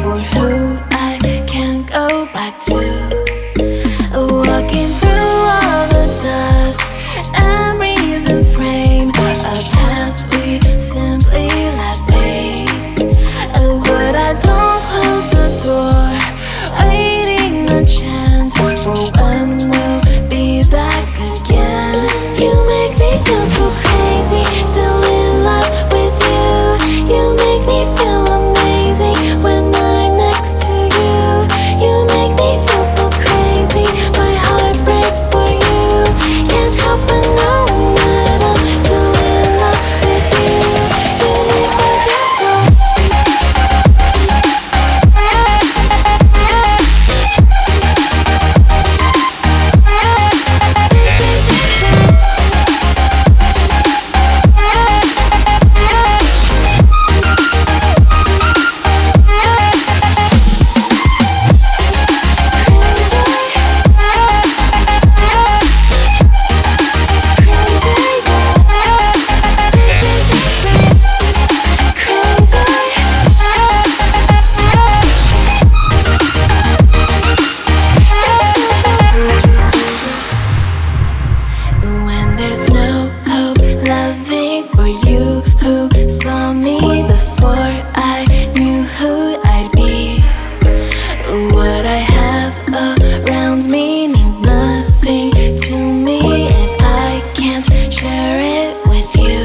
for who I can't go back to. Walking through all the dust, memories and frame, a past we simply let fade. But I don't close the door, waiting a chance for when we'll be back again. You make me feel so crazy, still in love with you. You make me feel amazing when I'm next to you. You make me feel so crazy, my heart breaks for you. Can't help but knowing that I'm still in love with you. You make me feel so. When there's no hope, loving for you who saw me before I knew who I'd be. What I have around me means nothing to me if I can't share it with you.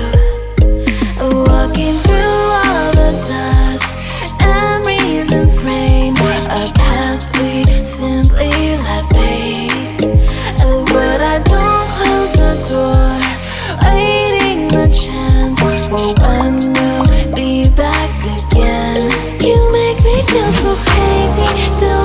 Walking through all the dust, memories and frame, a past we simply let fade. But I don't close the door, waiting the chance for when we'll be back again. You make me feel so crazy, still